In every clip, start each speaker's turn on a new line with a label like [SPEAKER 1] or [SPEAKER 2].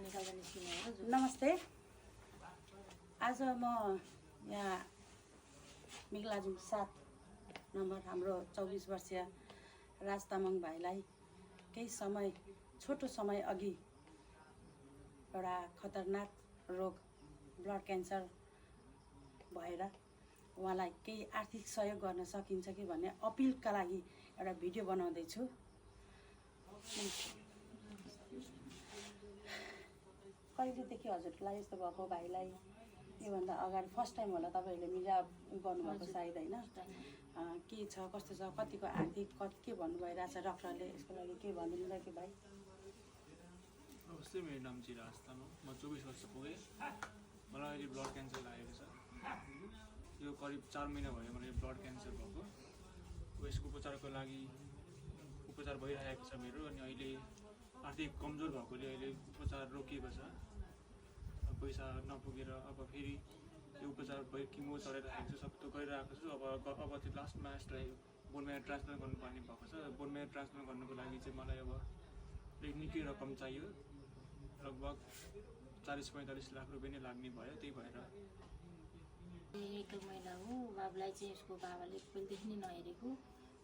[SPEAKER 1] नमस्ते। आज म यहाँ मिगलाजुङ 7 नम्बर हाम्रो 24 वर्षीय राज तामाङ भाइलाई केही समय छोटो समय अघि एउटा खतरनाक रोग ब्लड क्यान्सर भएर उहाँलाई केही आर्थिक सहयोग गर्न सकिन्छ कि भन्ने अपिलका लागि एउटा भिडियो बनाउँदै छु। कहिलेदेखि हजुरलाई यस्तो भएको भाइलाई योभन्दा अगाडि फर्स्ट टाइम होला तपाईँहरूले मिडिया गर्नुभएको सायद होइन? के छ कस्तो छ कतिको आर्थिक के भन्नु भइरहेछ डक्टरले यसको लागि के भनिदिनु कि भाइ?
[SPEAKER 2] नमस्ते, मेरो नाम चाहिँ राज तामाङ। म 24 वर्ष पुगेँ। मलाई अहिले ब्लड क्यान्सर लागेको छ। यो करिब 4 महिना भयो मलाई ब्लड क्यान्सर भएको। यसको उपचारको लागि उपचार भइरहेको छ मेरो। अनि अहिले आर्थिक कमजोर भएकोले अहिले उपचार रोकिएको छ। पैसा नपुगेर अब फेरि यो उपचार भयो किमो चलाइरहेको छु, सब त्यो गरिरहेको छु। अब त्यो लास्टमा यसलाई बोन मेरो ट्रान्सप्लान्ट गर्नुपर्ने भएको छ। बोन मेरो ट्रान्सप्लान्ट गर्नुको लागि चाहिँ मलाई अब निकै रकम चाहियो। लगभग 40-45 लाख रुपियाँ नै लाग्ने भयो। त्यही भएर
[SPEAKER 3] एक महिना हो बाबुलाई चाहिँ उसको बाबाले पहिलेदेखि नै नहेरेको।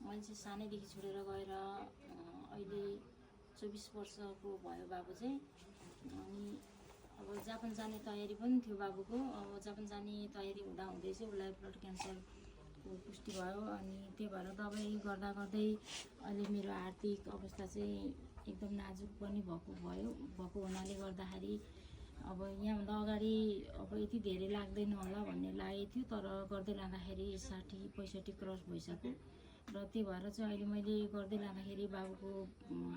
[SPEAKER 3] मैले चाहिँ सानैदेखि छोडेर गएर अहिले 24 वर्षको भयो बाबु चाहिँ। अनि अब जापान जाने तयारी पनि थियो बाबुको। अब जापान जाने तयारी हुँदै चाहिँ उसलाई ब्लड क्यान्सरको पुष्टि भयो। अनि त्यही भएर दबाई गर्दा गर्दै अहिले मेरो आर्थिक अवस्था चाहिँ एकदम नाजुक पनि भएको हुनाले गर्दाखेरि अब यहाँभन्दा अगाडि अब यति धेरै लाग्दैन होला भन्ने लागेको थियो, तर गर्दै लाँदाखेरि 60-65 क्रस भइसक्यो। र त्यही भएर चाहिँ अहिले मैले गर्दै लाँदाखेरि बाबुको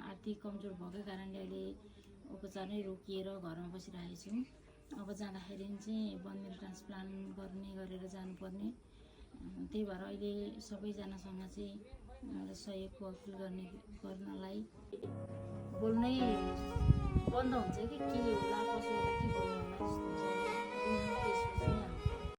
[SPEAKER 3] आर्थिक कमजोर भएकै कारणले अहिले उपचार नै रोकिएर घरमा बसिरहेको छु। अब जाँदाखेरि चाहिँ बोन मेरो ट्रान्सप्लान्ट गरेर जानुपर्ने। त्यही भएर अहिले सबैजनासँग चाहिँ सहयोगको अपिल गर्नलाई बोल्नै बन्द हुन्छ कि के होला कसो होला के